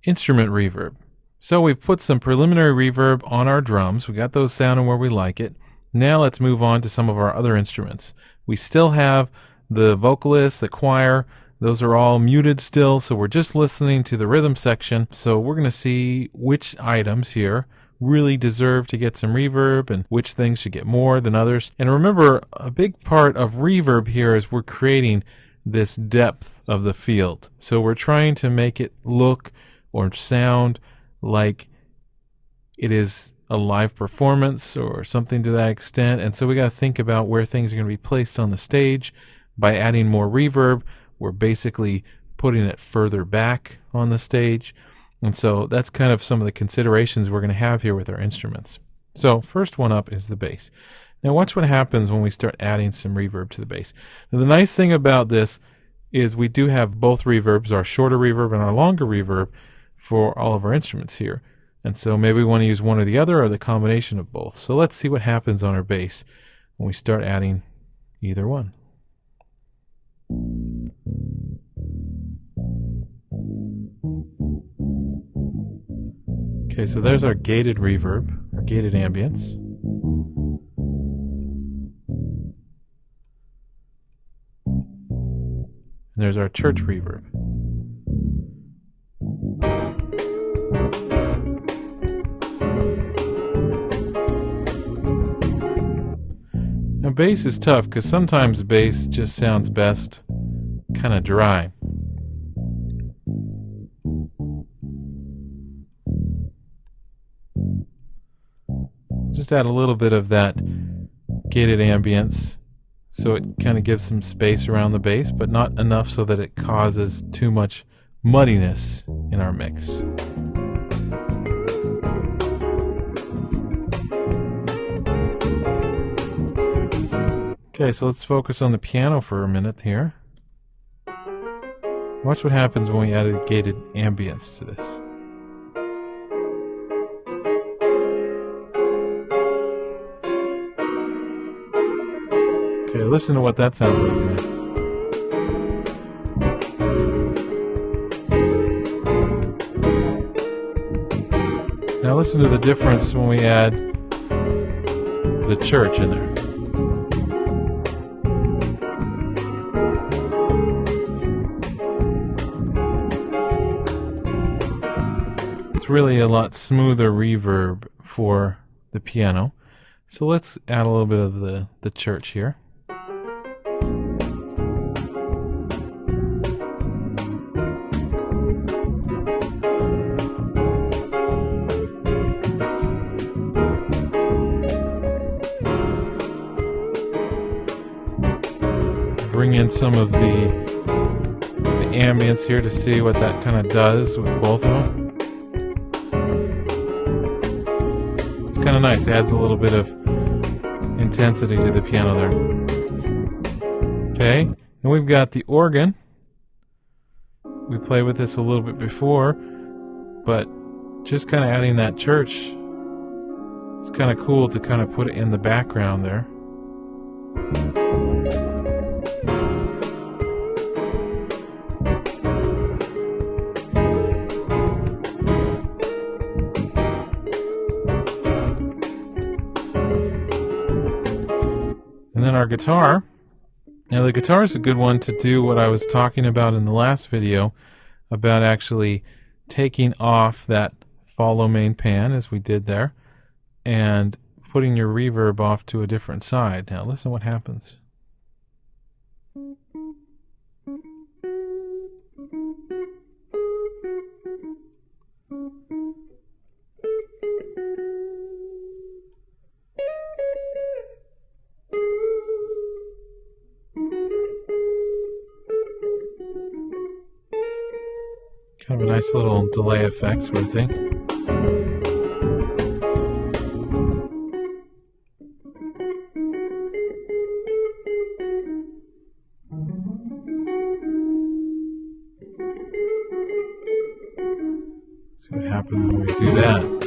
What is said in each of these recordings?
instrument reverb. So we've put some preliminary reverb on our drums. We got those sounding where we like it. Now let's move on to some of our other instruments. We still have the vocalist, the choir. Those are all muted still, so we're just listening to the rhythm section. So we're going to see which items here really deserve to get some reverb and which things should get more than others. And remember, a big part of reverb here is we're creating this depth of the field. So we're trying to make it look or sound like it is a live performance or something to that extent. And so we got to think about where things are going to be placed on the stage. By adding more reverb, we're basically putting it further back on the stage. And so that's kind of some of the considerations we're going to have here with our instruments. So first one up is the bass. Now watch what happens when we start adding some reverb to the bass. Now the nice thing about this is we do have both reverbs, our shorter reverb and our longer reverb, for all of our instruments here. And so maybe we want to use one or the other or the combination of both. So let's see what happens on our bass when we start adding either one. Okay, so there's our gated reverb, our gated ambience. And there's our church reverb. Now bass is tough because sometimes bass just sounds best kind of dry. Just add a little bit of that gated ambience so it kind of gives some space around the bass, but not enough so that it causes too much muddiness in our mix. Okay, so let's focus on the piano for a minute here. Watch what happens when we added gated ambience to this. Okay, listen to what that sounds like now. Now listen to the difference when we add the church in there. Really a lot smoother reverb for the piano. So let's add a little bit of the church here. Bring in some of the ambience here to see what that kind of does with both of them. Kind of nice, adds a little bit of intensity to the piano there. Okay, and we've got the organ. We played with this a little bit before, but just kind of adding that church, it's kind of cool to kind of put it in the background there. And then our guitar. Now the guitar is a good one to do what I was talking about in the last video about actually taking off that follow main pan as we did there and putting your reverb off to a different side. Now listen what happens. Kind of a nice little delay effect sort of thing. See what happens when we do that.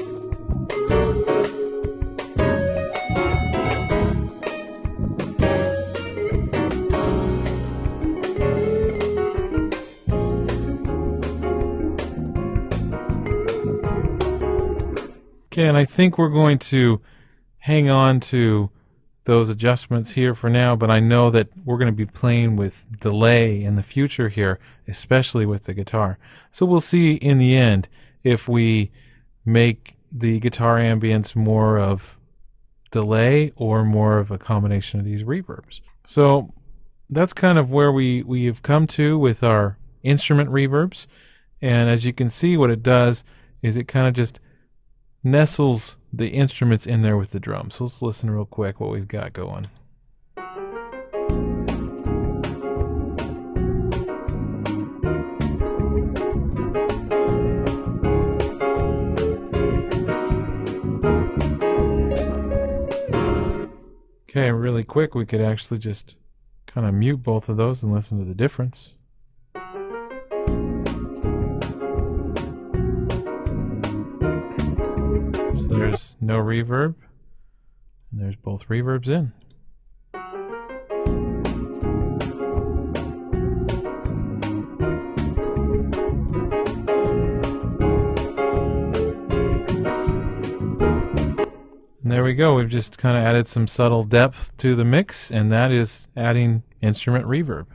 Okay, and I think we're going to hang on to those adjustments here for now, but I know that we're going to be playing with delay in the future here, especially with the guitar. So we'll see in the end if we make the guitar ambience more of delay or more of a combination of these reverbs. So that's kind of where we have come to with our instrument reverbs. And as you can see, what it does is it kind of just nestles the instruments in there with the drums. So let's listen real quick what we've got going. Okay, really quick, we could actually just kind of mute both of those and listen to the difference. So there's no reverb, and there's both reverbs in. And there we go. We've just kind of added some subtle depth to the mix, and that is adding instrument reverb.